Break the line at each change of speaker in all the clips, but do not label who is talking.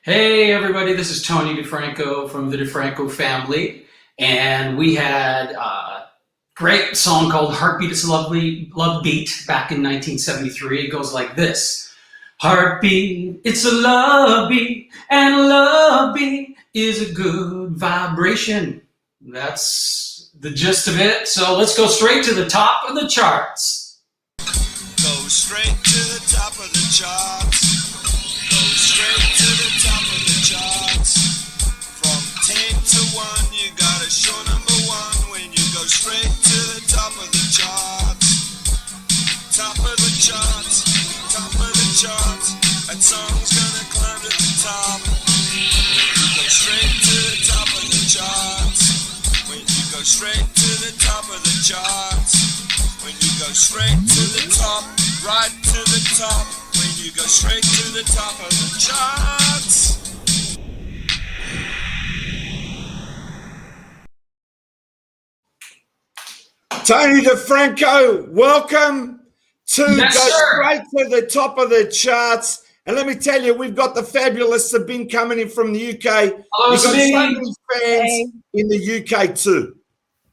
Hey everybody, this is Tony Defranco from the Defranco family, and we had a great song called "Heartbeat." It's a lovely love beat back in 1973. It goes like this: Heartbeat, it's a love beat, and a love beat is a good vibration. That's the gist of it. So let's go straight to the top of the charts.
Go straight to the top of the charts. Go straight to the top of the charts. From 10 to 1, you got a show number one when you go straight to the top of the charts. Top of the charts, top of the charts. That song's gonna climb to the top. When you go straight to the top of the charts. When you go straight to the top of the charts. When you go straight to the top, right to the top. When you go straight to the top of the charts.
Tony Defranco, welcome to
Yes,
Go
sir.
Straight to the Top of the Charts. And let me tell you, we've got the fabulous Sabine coming in from the UK.
Hello,
We've got so
Sabine.
many fans in the UK too.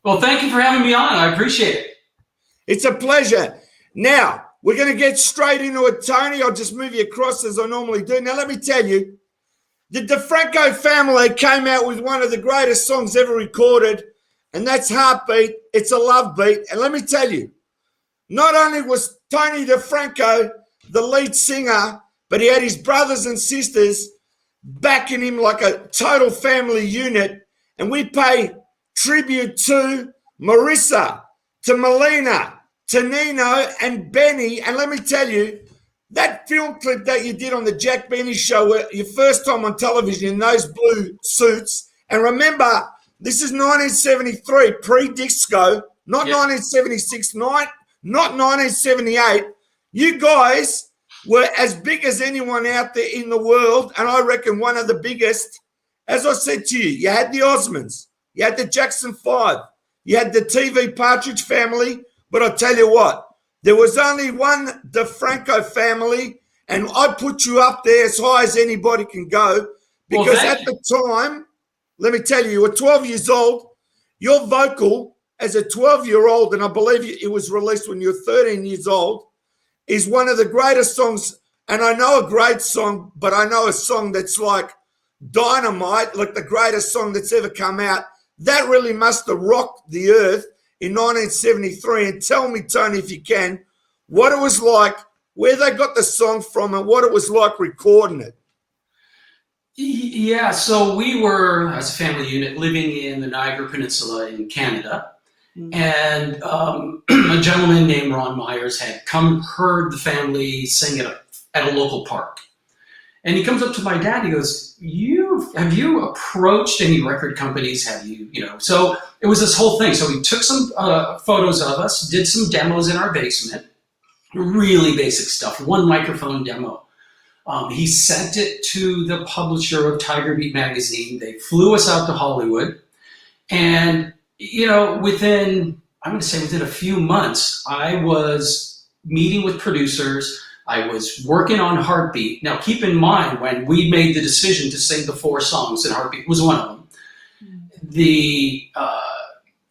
Well, thank you for having me on. I appreciate it.
It's a pleasure. Now, we're going to get straight into it, Tony. I'll just move you across as I normally do. Now, let me tell you, the Defranco family came out with one of the greatest songs ever recorded, and that's Heartbeat. It's a love beat. And let me tell you, not only was Tony Defranco the lead singer, but he had his brothers and sisters backing him like a total family unit. And we pay tribute to Marissa, to Melina, to Nino and Benny. And let me tell you, that film clip that you did on the Jack Benny show, your first time on television in those blue suits. And remember, this is 1973, pre-disco, not 1976, not 1978. You guys were as big as anyone out there in the world, and I reckon one of the biggest. As I said to you, you had the Osmonds, you had the Jackson 5, you had the TV Partridge family, but I tell you what, there was only one Defranco family, and I put you up there as high as anybody can go, because at the time, let me tell you, you were 12 years old. Your vocal as a 12-year-old, and I believe it was released when you were 13 years old, is one of the greatest songs. And I know a great song, but I know a song that's like dynamite, like the greatest song that's ever come out. That really must have rocked the earth in 1973. And tell me, Tony, if you can, what it was like, where they got the song from, and what it was like recording it.
Yeah, so we were, as a family unit, living in the Niagara Peninsula in Canada. And a gentleman named Ron Myers had heard the family sing at a local park. And he comes up to my dad, he goes, have you approached any record companies? So it was this whole thing. So he took some photos of us, did some demos in our basement, really basic stuff, one microphone demo. He sent it to the publisher of Tiger Beat magazine. They flew us out to Hollywood. And, within a few months, I was meeting with producers. I was working on Heartbeat. Now, keep in mind, when we made the decision to sing the 4 songs, and Heartbeat was one of them,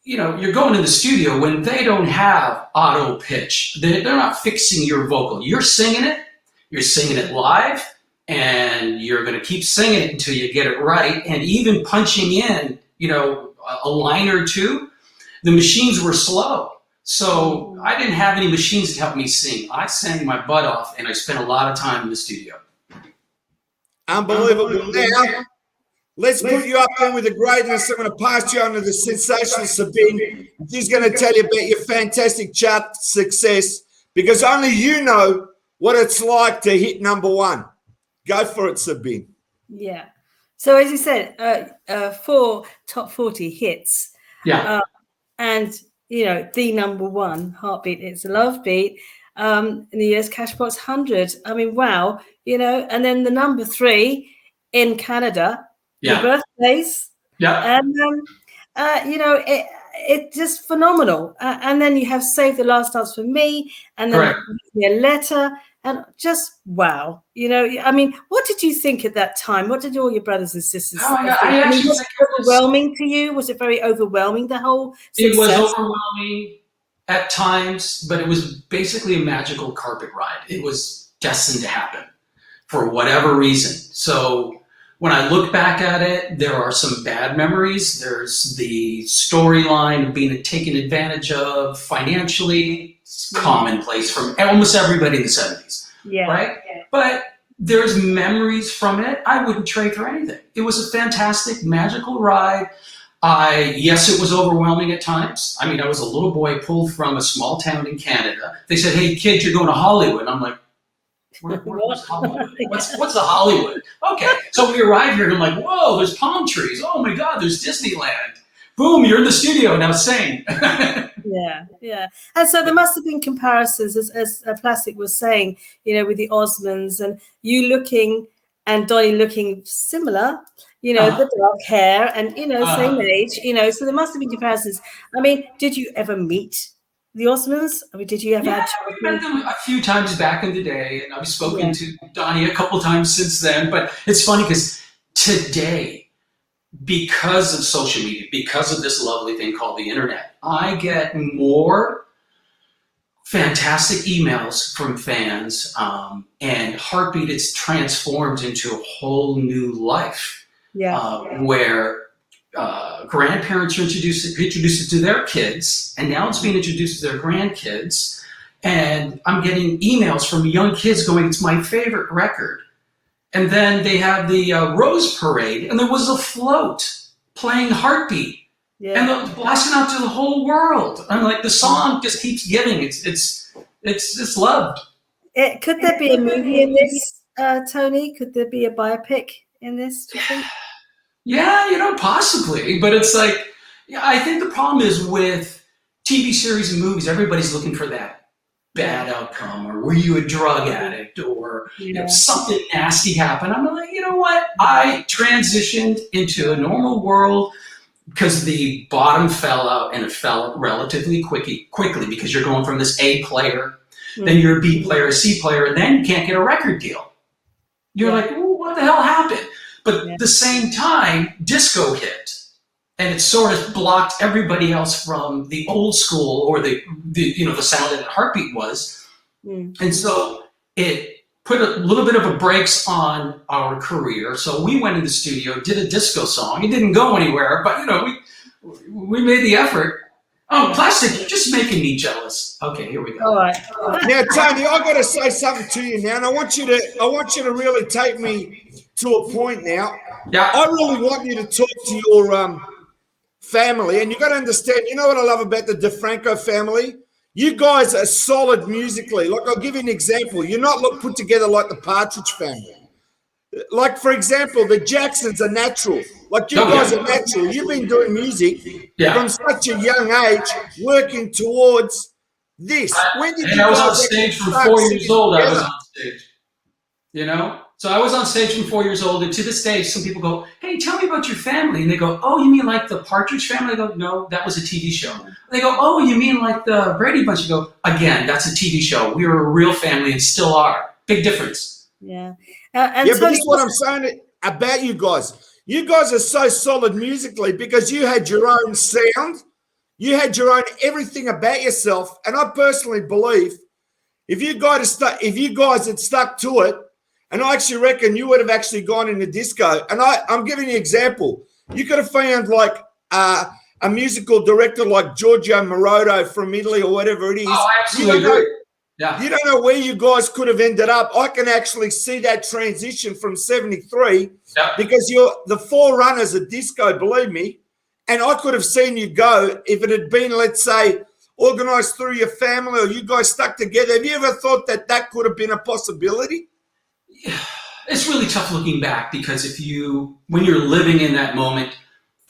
you're going in the studio when they don't have auto pitch. They're not fixing your vocal. You're singing it live, and you're going to keep singing it until you get it right. And even punching in, a line or two, the machines were slow. So I didn't have any machines to help me sing. I sang my butt off, and I spent a lot of time in the studio.
Unbelievable. Now, let's put you up there with the greatness. I'm going to pass you on to the sensational Sabine. She's going to tell you about your fantastic chart success, because only you know what it's like to hit number one. Go for it, Sabine.
Yeah. So as you said, 4 top 40 hits.
Yeah.
And, the number one, Heartbeat, It's a Love Beat, in the US Cashbox 100. I mean, wow. And then the number 3 in Canada, your birthplace.
Yeah.
And, it's just phenomenal. And then you have Save the Last Dance for Me, and then a letter. and just wow. You know, I mean, what did you think at that time? What did all your brothers and sisters
Oh my God,
think?
I
I mean,
actually
was
think
it overwhelming to you? Was it very overwhelming, the whole
it was
success?
overwhelming at times, but it was basically a magical carpet ride. It was destined to happen for whatever reason. So when I look back at it, there are some bad memories. There's the storyline of being taken advantage of financially. It's commonplace from almost everybody in the 70s,
Yeah.
right? But there's memories from it I wouldn't trade for anything. It was a fantastic, magical ride. Yes, it was overwhelming at times. I mean, I was a little boy pulled from a small town in Canada. They said, "Hey, kid, you're going to Hollywood." I'm like, where's Hollywood? What's the Hollywood? Okay, so we arrive here and I'm like, whoa, there's palm trees. Oh my God, there's Disneyland. Boom, you're in the studio now sing.
Yeah. And so there must have been comparisons, as Plastic was saying, you know, with the Osmonds and you looking and Donnie looking similar, you know, the dark hair and, you know, same age, you know, so there must have been comparisons. I mean, did you ever meet the Osmonds? I mean, did you ever have
We met them a few times back in the day, and I've spoken to Donnie a couple times since then. But it's funny because today, because of social media, because of this lovely thing called the internet, I get more fantastic emails from fans, and Heartbeat is transformed into a whole new life, where grandparents are introduced it to their kids, and now it's being introduced to their grandkids. And I'm getting emails from young kids going, "It's my favorite record." And then they have the Rose Parade, and there was a float playing Heartbeat, and they're blasting out to the whole world. I'm like, the song just keeps giving. It's loved.
Could there be a movie in this, Tony? Could there be a biopic in this, do you think?
Yeah, you know, possibly. But it's like, I think the problem is with TV series and movies, everybody's looking for that bad outcome, or were you a drug addict, or you know, something nasty happened. I'm like, you know what? I transitioned into a normal world because the bottom fell out, and it fell relatively quickly because you're going from this A player, then you're a B player, a C player, and then you can't get a record deal. You're like, well, what the hell happened? But at the same time, disco hit, and it sort of blocked everybody else from the old school, or the sound that Heartbeat was. And so it put a little bit of a brakes on our career. So we went in the studio, did a disco song. It didn't go anywhere, but you know, we made the effort. Oh, Plastic, you're just making me jealous. Okay, here we go.
All right.
Now, Tony, I've got to say something to you now, and I want you to really take me to a point now.
Yeah.
I really want you to talk to your family, and you got to understand. You know what I love about the Defranco family? You guys are solid musically. Like, I'll give you an example. You're not put together like the Partridge family. Like, for example, the Jacksons are natural. Like, you guys are natural. You've been doing music from such a young age, working towards this. When did you
I was
guys
on stage from
start
4 years
singing
old.
together?
I was on stage. You know? So I was on stage from 4 years old, and to this day, some people go, "Hey, tell me about your family." And they go, "Oh, you mean like the Partridge Family?" I go, "No, that was a TV show." They go, "Oh, you mean like the Brady Bunch?" You go, "Again, that's a TV show. We were a real family and still are." Big difference.
Yeah.
But this is what I'm saying about you guys. You guys are so solid musically because you had your own sound. You had your own everything about yourself. And I personally believe if you guys had stuck to it, and I actually reckon you would have actually gone into disco. And I'm giving you an example. You could have found like a musical director like Giorgio Moroder from Italy or whatever it is.
Oh, I absolutely agree. Yeah.
You don't know where you guys could have ended up. I can actually see that transition from 73 because you're the forerunners of disco, believe me. And I could have seen you go if it had been, let's say, organized through your family or you guys stuck together. Have you ever thought that could have been a possibility?
It's really tough looking back because when you're living in that moment,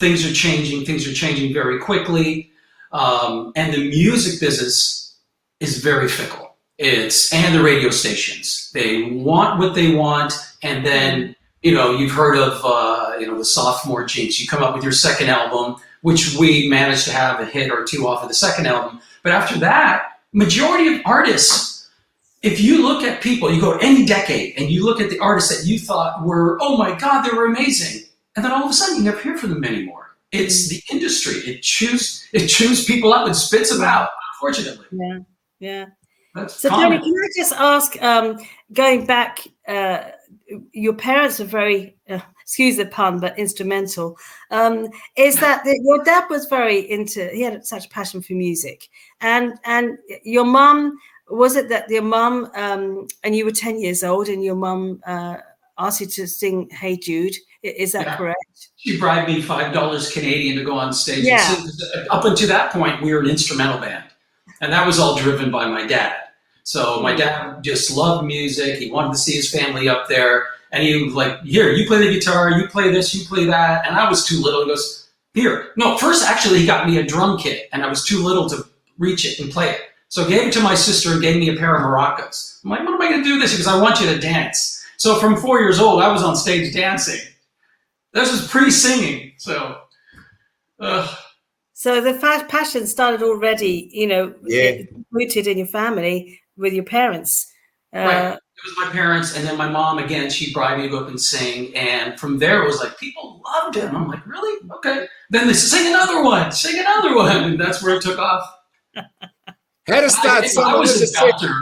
things are changing very quickly. And the music business is very fickle. And the radio stations, they want what they want. And then, you've heard of, the sophomore jinx. You come up with your second album, which we managed to have a hit or two off of the second album. But after that, majority of artists if you look at people, you go to any decade and you look at the artists that you thought were, oh my God, they were amazing. And then all of a sudden you never hear from them anymore. It's the industry. It chews people up and spits them out, unfortunately.
Yeah, yeah.
That's
So,
common.
Tony, can I just ask, going back, your parents were very, excuse the pun, but instrumental. Is that your dad was very into, he had such a passion for music. And your mum, was it that your mum, and you were 10 years old and your mum asked you to sing Hey Jude? Is that correct?
She bribed me $5 Canadian to go on stage and
Yeah.
sing. Up until that point, we were an instrumental band. And that was all driven by my dad. So my dad just loved music. He wanted to see his family up there. And he was like, here, you play the guitar, you play this, you play that. And I was too little. He goes, here. No, first, actually, he got me a drum kit. And I was too little to reach it and play it. So I gave it to my sister and gave me a pair of maracas. I'm like, what am I going to do this? Because I want you to dance. So from 4 years old, I was on stage dancing. This was pre-singing. So...
So the passion started already, rooted in your family with your parents.
Right. It was my parents, and then my mom, again, she bribed me to go up and sing. And from there, it was like, people loved it. And I'm like, really? Okay. Then they said, sing another one. And that's where it took off.
How to start
I
something?
was
As
a
I said,
doctor.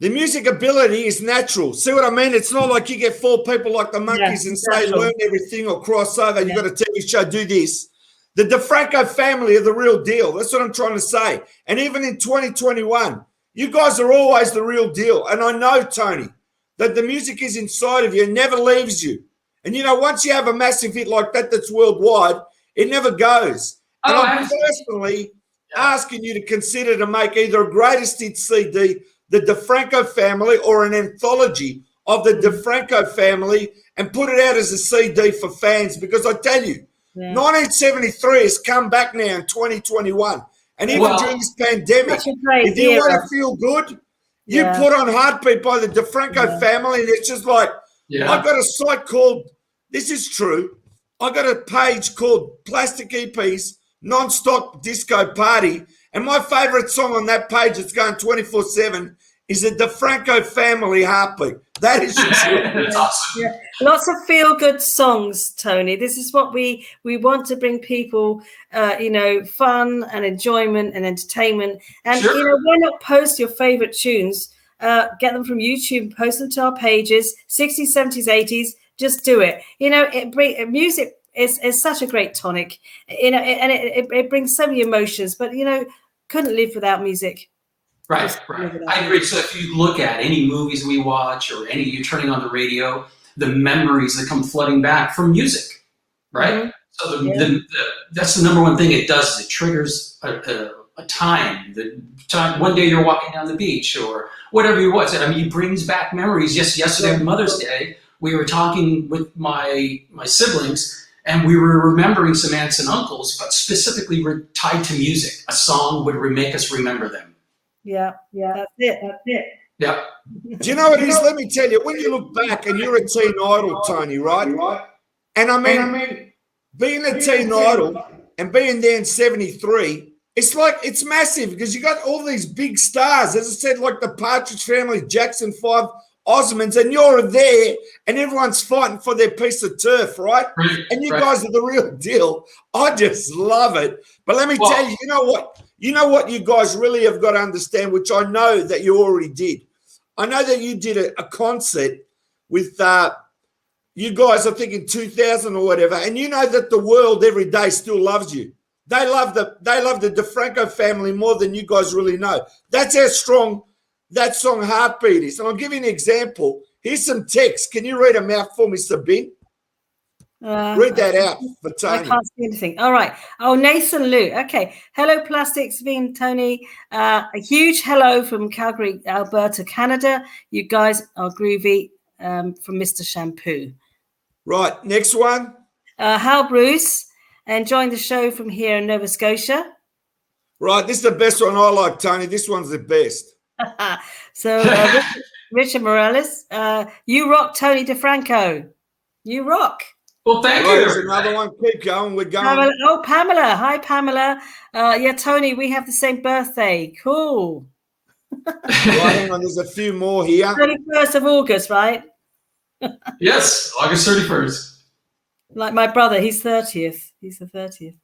the music ability is natural. See what I mean? It's not like you get 4 people like the monkeys and say,
natural.
learn everything or cross over. You got a TV show, do this. The Defranco family are the real deal. That's what I'm trying to say. And even in 2021, you guys are always the real deal. And I know, Tony, that the music is inside of you and never leaves you. And, once you have a massive hit like that that's worldwide, it never goes. And I'm personally asking you to consider to make either a greatest hit CD, the Defranco family, or an anthology of the Defranco family and put it out as a CD for fans. Because I tell you, 1973 has come back now in 2021. And even during this pandemic, if you want to feel good, you put on Heartbeat by the Defranco family, and it's just like, I've got a site called, this is true, I got a page called Plastic EPs, Non-Stop Disco Party, and my favourite song on that page that's going 24/7 is the Defranco family Heartbeat. That is
That's awesome.
Yeah. Lots of feel-good songs, Tony. This is what we want to bring people, fun and enjoyment and entertainment. And, why not post your favorite tunes, get them from YouTube, post them to our pages, 60s, 70s, 80s, just do it. Music is such a great tonic, and it brings so many emotions, but, couldn't live without music.
Right. I agree. So if you look at any movies we watch or you're turning on the radio, the memories that come flooding back from music, right? So that's the number one thing it does is it triggers a time. The time one day you're walking down the beach or whatever it was. I mean, it brings back memories. Yesterday on Mother's Day, we were talking with my siblings, and we were remembering some aunts and uncles, but specifically were tied to music. A song would make us remember them.
Yeah, that's it.
Yeah.
Do you know what it is? Let me tell you, when you look back and you're a teen idol, Tony, right? And I mean, being a teen idol and being there in 73, it's like, it's massive because you got all these big stars, as I said, like the Partridge Family, Jackson 5, Osmonds, and you're there and everyone's fighting for their piece of turf, right? And you guys are the real deal. I just love it. But let me tell you, you know what? You know what you guys really have got to understand, which I know that you already did. I know that you did a concert with you guys, I think in 2000 or whatever, and you know that the world every day still loves you. They love the Defranco family more than you guys really know. That's how strong that song Heartbeat is. And I'll give you an example. Here's some text. Can you read them out for me, Sabine? Read that out for Tony.
I can't see anything. All right. Oh, Nathan Lou. Okay. Hello, Plastics, Vin, Tony. A huge hello from Calgary, Alberta, Canada. You guys are groovy, from Mr. Shampoo.
Right. Next one.
Hal Bruce, enjoying the show from here in Nova Scotia.
Right. This is the best one I like, Tony. This one's the best.
So, Richard Morales, you rock, Tony DeFranco. You rock.
Well, thank you.
There's another one. Keep going. We're going.
Pamela. Hi, Pamela. Tony, we have the same birthday. Cool.
Right, hang on, there's a few more here.
31st of August, right?
Yes, August 31st.
Like my brother, he's 30th. He's the 30th.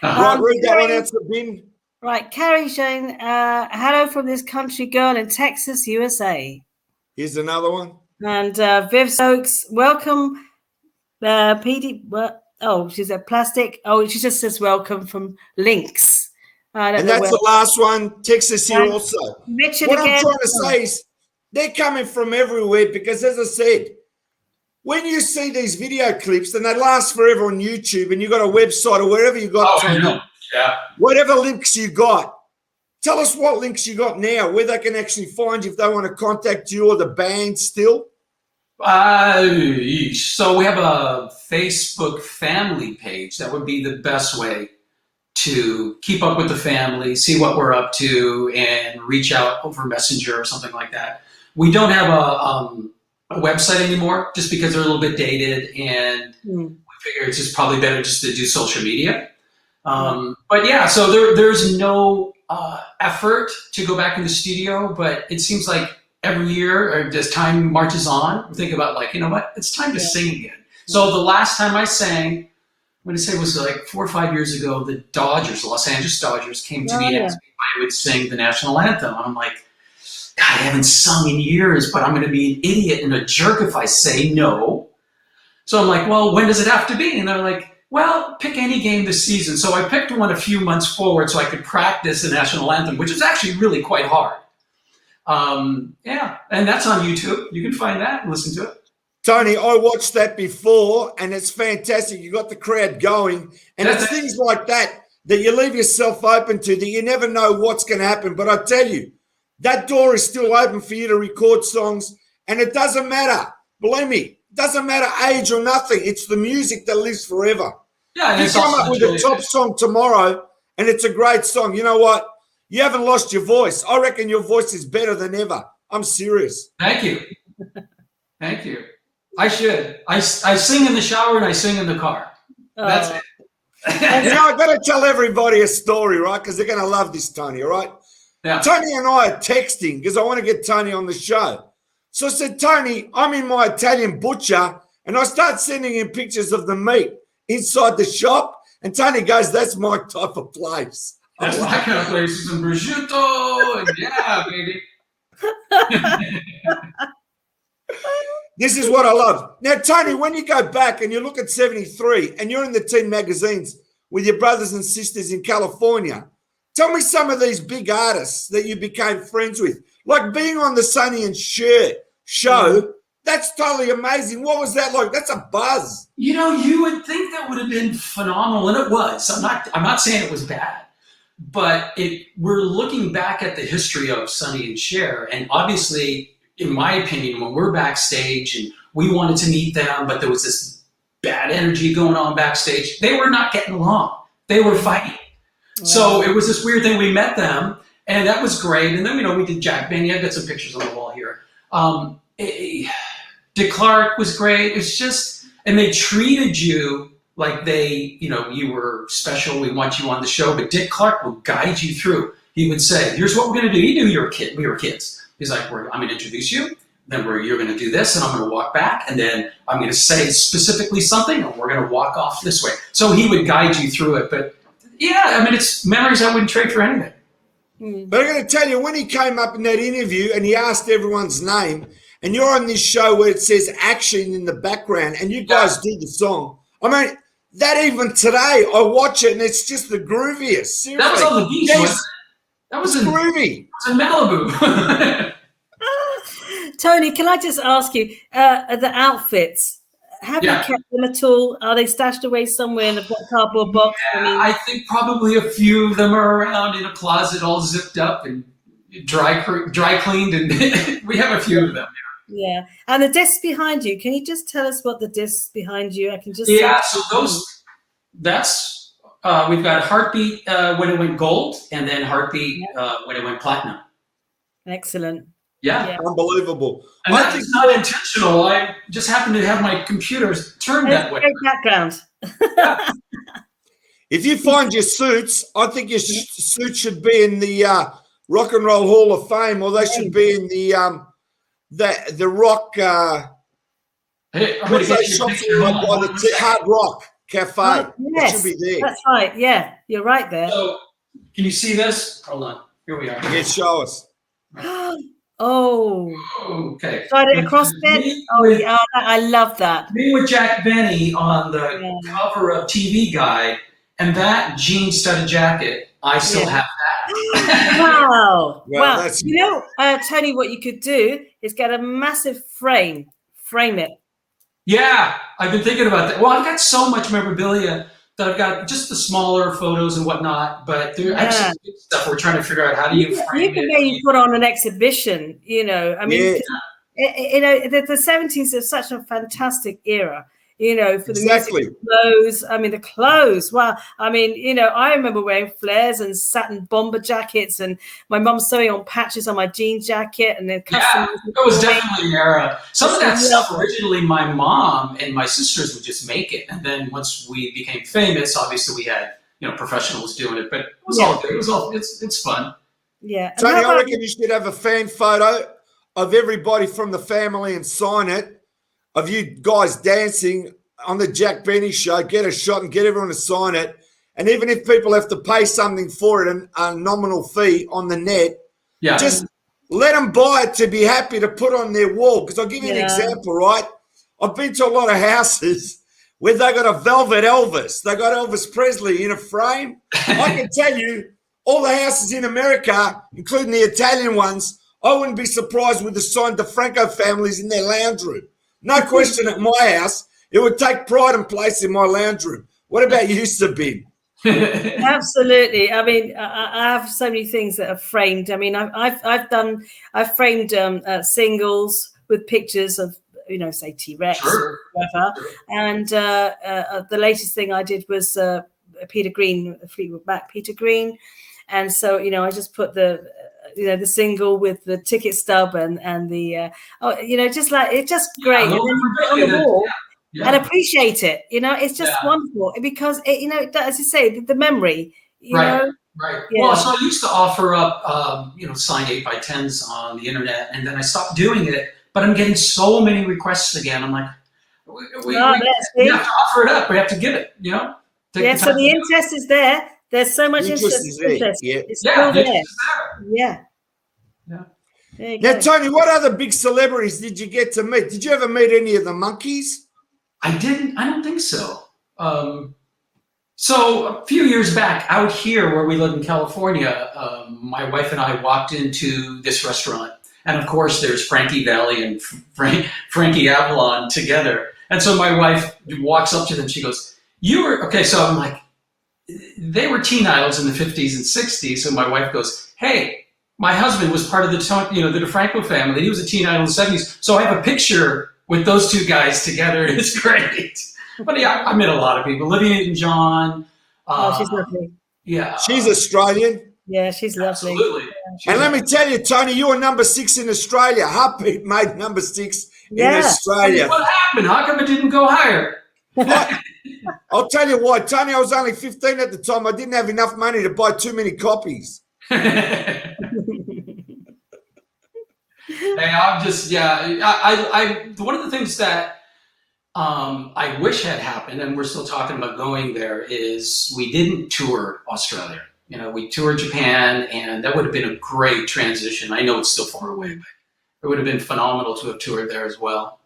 Right, read that one
Carrie-
out, Sabine.
Right, Carrie Shane, hello from this country girl in Texas, USA.
Here's another one.
And Viv Stokes, welcome. PD, she's a plastic. Oh, she just says welcome from Lynx.
And that's the last one. Texas here also.
Richard
What
again.
I'm trying to say is they're coming from everywhere because, as I said, when you see these video clips and they last forever on YouTube and you've got a website or wherever you got,
I know. Yeah.
whatever links you got, tell us what links you got now, where they can actually find you if they want to contact you or the band still.
So we have a Facebook family page. That would be the best way to keep up with the family, see what we're up to, and reach out over Messenger or something like that. We don't have a website anymore just because they're a little bit dated, and we figure it's just probably better just to do social media. But yeah, so there's no effort to go back in the studio, but it seems like every year, or as time marches on, we think about like, you know what, it's time to sing again. So the last time I sang, I'm going to say it was like 4 or 5 years ago, the Dodgers, Los Angeles Dodgers, came to me and asked me if I would sing the national anthem. And I'm like, God, I haven't sung in years, but I'm going to be an idiot and a jerk if I say no. So I'm like, well, when does it have to be? And they're like, well, pick any game this season. So I picked one a few months forward so I could practice the national anthem, which is actually really quite hard. And that's on YouTube. You can find that and listen to it.
Tony, I watched that before, and it's fantastic. You got the crowd going, and it's things like that you leave yourself open to, that you never know what's going to happen. But I tell you, that door is still open for you to record songs, and it doesn't matter. Believe me, it doesn't matter age or nothing. It's the music that lives forever.
Yeah,
you come up with a top song tomorrow, and it's a great song. You know what? You haven't lost your voice. I reckon your voice is better than ever. I'm serious.
Thank you. Thank you. I should. I sing in the shower and I sing in the car. That's it.
I've got to tell everybody a story, right? Because they're going to love this, Tony, all right?
Yeah.
Tony and I are texting because I want to get Tony on the show. So I said, Tony, I'm in my Italian butcher, and I start sending him pictures of the meat inside the shop. And Tony goes, that's my type of place.
That's my kind of place. Some prosciutto. And yeah, baby.
This is what I love. Now, Tony, when you go back and you look at 73 and you're in the teen magazines with your brothers and sisters in California, tell me some of these big artists that you became friends with, like being on the Sonny and Cher show. That's totally amazing. What was that like? That's a buzz.
You know, you would think that would have been phenomenal, and it was. I'm not saying it was bad, but we're looking back at the history of Sonny and Cher, and obviously, in my opinion, when we're backstage and we wanted to meet them, but there was this bad energy going on backstage, they were not getting along. They were fighting. Wow. So it was this weird thing. We met them, and that was great. And then, we did Jack Benny. I've got some pictures on the wall here. Dick Clark was great. It's just, and they treated you like you were special. We want you on the show. But Dick Clark will guide you through. He would say, here's what we're going to do. He knew you were a kid. We were kids. He's like, I'm going to introduce you. Then you're going to do this, and I'm going to walk back, and then I'm going to say specifically something, and we're going to walk off this way. So he would guide you through it. But yeah, it's memories I wouldn't trade for anything.
But I'm going to tell you, when he came up in that interview and he asked everyone's name, and you're on this show where it says action in the background, and you guys do the song. That even today, I watch it, and it's just the grooviest. Seriously.
That was on the beach, wasn't it? That was
groovy.
It was in Malibu.
Tony, can I just ask you, the outfits, have you kept them at all? Are they stashed away somewhere in a cardboard box?
Yeah, I think probably a few of them are around in a closet all zipped up and dry cleaned, and we have a few of them.
Yeah. And the discs behind you, can you just tell us what the discs behind you? I can just
so that's we've got Heartbeat when it went gold, and then Heartbeat when it went platinum.
Excellent.
Yeah.
Unbelievable.
And that's not intentional. I just happen to have my computers turned that way.
Great background.
If you find your suits, I think your suit should be in the Rock and Roll Hall of Fame, or they should be in the rock.
Hey, I'm
What's
gonna
those
get you a
shops
picture.
like
Hold
by
on,
the
one second.
Hard Rock Cafe?
Oh,
It
yes,
should be there.
that's right. Yeah, you're right there.
So, can you see this? Hold on. Here we are.
Yeah, show us.
Oh,
Okay.
tried it across bed.
Me
Oh,
with,
yeah, I love that.
me with Jack Benny on the
Yeah.
cover of TV Guide, and that jean studded jacket. I still
Yeah.
have that.
Wow.
Well,
Wow.
that's-
You know, Tony, what you could do is get a massive frame it.
Yeah, I've been thinking about that. Well, I've got so much memorabilia that I've got just the smaller photos and whatnot, but there I have some big stuff we're trying to figure out how do you
You
frame
can
it.
maybe put on an exhibition, you know. I mean,
Yeah.
'cause, you know, the 70s is such a fantastic era, you know, for the
Exactly.
music clothes. I mean, the clothes. Wow. I mean, you know, I remember wearing flares and satin bomber jackets, and my mum sewing on patches on my jean jacket, and then
Yeah,
custom.
it was definitely an era. Some of that
It's
stuff
lovely.
originally my mom and my sisters would just make it, and then once we became famous, obviously we had professionals doing it. But it was all good. It was all it's fun.
Yeah. And
Tony,
how
I
about-
reckon you should have a fan photo of everybody from the family and sign it, of you guys dancing on the Jack Benny show. Get a shot and get everyone to sign it. And even if people have to pay something for it, a nominal fee on the net,
Yeah,
just let them buy it to be happy to put on their wall. Because I'll give you an
Yeah.
example, right? I've been to a lot of houses where they got a velvet Elvis. They got Elvis Presley in a frame. I can tell you, all the houses in America, including the Italian ones, I wouldn't be surprised with the signed Defranco families in their lounge room. No question at my house, it would take pride and place in my lounge room. What about you, Sabine?
Absolutely. I mean, I have so many things that are framed. I mean, I've framed singles with pictures of, you know, say T-Rex,
Sure.
whatever.
Sure.
And the latest thing I did was Peter Green, Fleetwood Mac, Peter Green. And so, you know, I just put the single with the ticket stub and the, just like, it's just great.
Yeah,
And then you put it on the wall.
Yeah.
And appreciate it, you know, it's just wonderful because it, you know, as you say, the memory, you know.
Right.
Yeah.
Well, so I used to offer up, signed 8x10s on the internet, and then I stopped doing it. But I'm getting so many requests again. I'm like, we have to offer it up. We have to give it. You know.
Yeah. So the interest is there. There's so much interest.
Yeah.
It's still there. Yeah.
Yeah.
There you
Now,
go.
Tony, what other big celebrities did you get to meet? Did you ever meet any of the monkeys?
I didn't. I don't think so. So a few years back, out here where we live in California, my wife and I walked into this restaurant, and of course, there's Frankie Valli and Frankie Avalon together. And so my wife walks up to them. She goes, "You were okay." So I'm like, they were teen idols in the 50s and 60s. So my wife goes, "Hey, my husband was part of the Defranco family. He was a teen idol in the 70s. So I have a picture with those two guys together. It's great." But yeah, I met a lot of people. Olivia Newton-John.
She's lovely.
Yeah.
She's Australian.
Yeah, she's lovely.
Absolutely.
And let me tell you, Tony, you were number 6 in Australia. Heartbeat made number 6 in Australia.
What happened? How come it didn't go higher?
I'll tell you why, Tony. I was only 15 at the time. I didn't have enough money to buy too many copies.
Hey, I'm just I one of the things that I wish had happened, and we're still talking about going there, is we didn't tour Australia. You know, we toured Japan, and that would have been a great transition. I know it's still far away, but it would have been phenomenal to have toured there as well.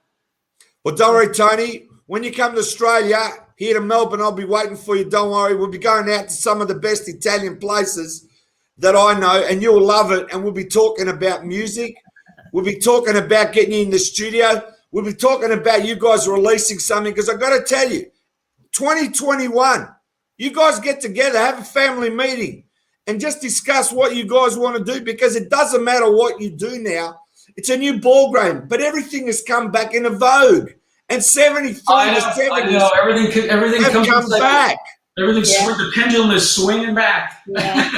Well, don't worry, Tony. When you come to Australia, here to Melbourne, I'll be waiting for you. Don't worry. We'll be going out to some of the best Italian places that I know, and you'll love it. And we'll be talking about music. We'll be talking about getting you in the studio. We'll be talking about you guys releasing something, because I've got to tell you, 2021, you guys get together, have a family meeting, and just discuss what you guys want to do, because it doesn't matter what you do now. It's a new ball game, but everything has come back into vogue. And 73 to 70
I know. Everything
have
comes
come back.
The pendulum is swinging back.
Yeah.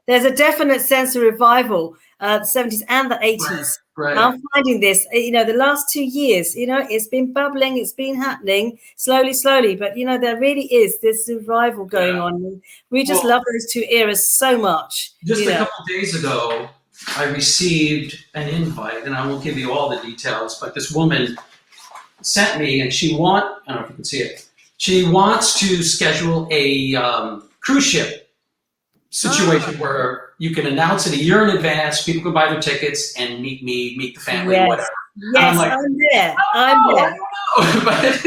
There's a definite sense of revival. the 70s and the 80s.
Right.
I'm finding this, the last 2 years, it's been bubbling, it's been happening slowly, but there really is this revival going on. We just love those two eras so much.
Just a couple days ago, I received an invite, and I won't give you all the details, but this woman sent me, and I don't know if you can see it, she wants to schedule a cruise ship situation where you can announce it a year in advance, people can buy their tickets and meet me, meet the family, whatever.
Yes, I'm there. I'm there.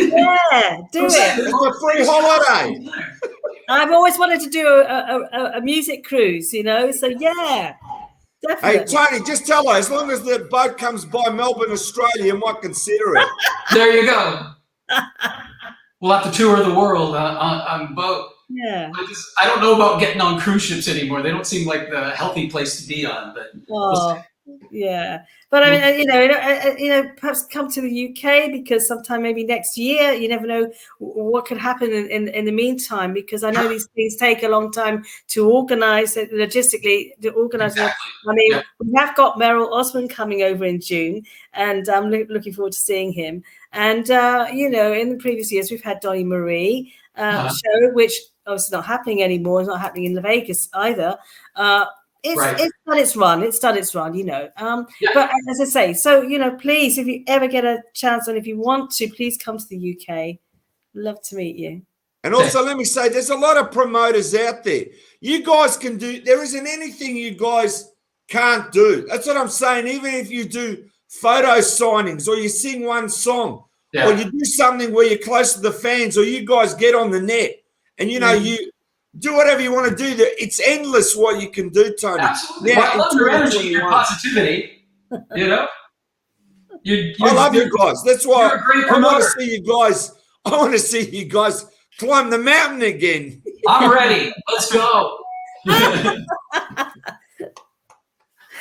Yeah, do it.
It's a free holiday.
I've always wanted to do a music cruise, so yeah, definitely.
Hey, Tony, just tell her, as long as the boat comes by Melbourne, Australia, you might consider it.
There you go. We'll have to tour the world on boat.
Yeah.
I don't know about getting on cruise ships anymore. They don't seem like the healthy place to be on. But
yeah. But I mean, perhaps come to the UK, because sometime maybe next year. You never know what could happen in the meantime, because I know these things take a long time to organise logistically. To organise,
exactly.
I mean, we have got Merrill Osman coming over in June, and I'm looking forward to seeing him. And in the previous years, we've had Donnie Marie show, which obviously not happening anymore. It's not happening in Vegas either. It's done its run, But as I say, so please, if you ever get a chance, and if you want to, please come to the UK. Love to meet you.
And also, let me say, there's a lot of promoters out there. You guys can do. There isn't anything you guys can't do. That's what I'm saying. Even if you do photo signings, or you sing one song, or you do something where you're close to the fans, or you guys get on the net, and you do whatever you want to do. It's endless what you can do, Tony.
Absolutely. I love your energy, your positivity. I
love you guys. That's why
you're a great
I want
promoter.
to see you guys. I want to see you guys climb the mountain again.
I'm ready. Let's go.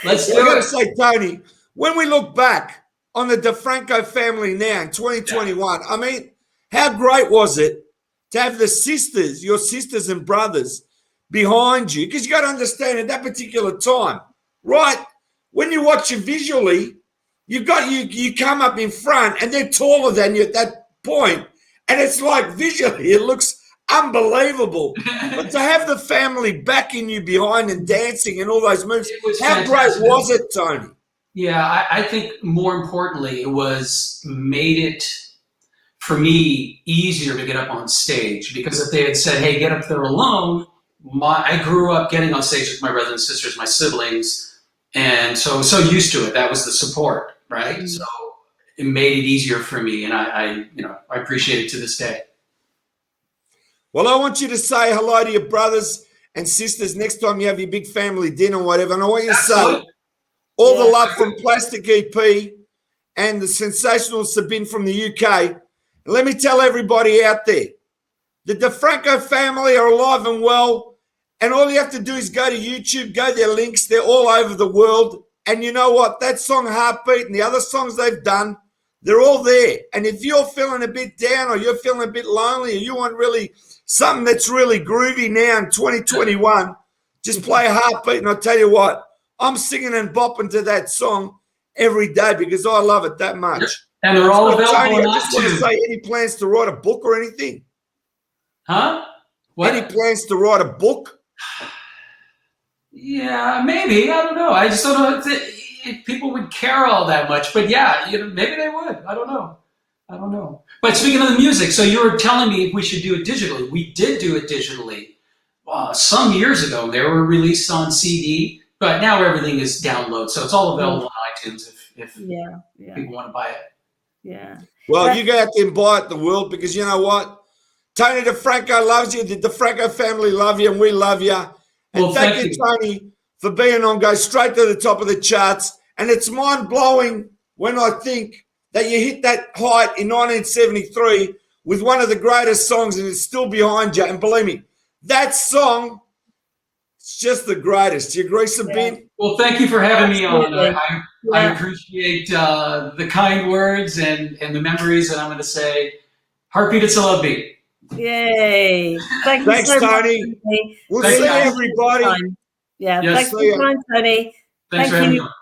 Let's do
I got to
it.
say, Tony, when we look back on the Defranco family now in 2021, I mean, how great was it to have your sisters and brothers behind you? Because you got to understand, at that particular time, right, when you watch it visually, you come up in front and they're taller than you at that point, and it's like visually it looks unbelievable. But to have the family backing you behind and dancing and all those moves, how
fantastic.
great was it, Tony?
Yeah, I think more importantly, it made it for me easier to get up on stage, because if they had said, hey, get up there alone, I grew up getting on stage with my brothers and sisters, my siblings, and so used to it. That was the support, right? Mm-hmm. So it made it easier for me, and I appreciate it to this day.
Well, I want you to say hello to your brothers and sisters next time you have your big family dinner or whatever, and I want you to say all the love from Plastic EP and the sensational Sabine from the UK. Let me tell everybody out there, the Defranco family are alive and well, and all you have to do is go to YouTube, go to their links. They're all over the world. And you know what? That song, Heartbeat, and the other songs they've done, they're all there. And if you're feeling a bit down, or you're feeling a bit lonely, or you want really something that's really groovy now in 2021, just play Heartbeat, and I'll tell you what, I'm singing and bopping to that song every day because I love it that much.
And they're all available
Tony,
on
I just want to say, any plans to write a book or anything?
Huh? What?
Any plans to write a book?
Yeah, maybe. I don't know. I just don't know if people would care all that much. But yeah, maybe they would. I don't know. But speaking of the music, so you were telling me if we should do it digitally. We did do it digitally some years ago. They were released on CD, but now everything is download. So it's all available on iTunes if people want to buy it.
Yeah.
Well, you go out there and buy it, the world, because you know what? Tony Defranco loves you. The Defranco family love you, and we love you. And
Well,
thank you, Tony, for being on. Go straight to the top of the charts. And it's mind-blowing when I think that you hit that height in 1973 with one of the greatest songs, and it's still behind you. And believe me, that song, it's just the greatest. Do you agree, Sabine?
Yeah. Well, thank you for having me on. I appreciate the kind words and the memories, and I'm going to say, heartbeat, it's a love beat.
Yay.
Thanks,
so
Tony.
much,
We'll see everybody.
Yeah,
yes,
thanks for your time, Tony.
Thanks for
Thank
having
you.
me on.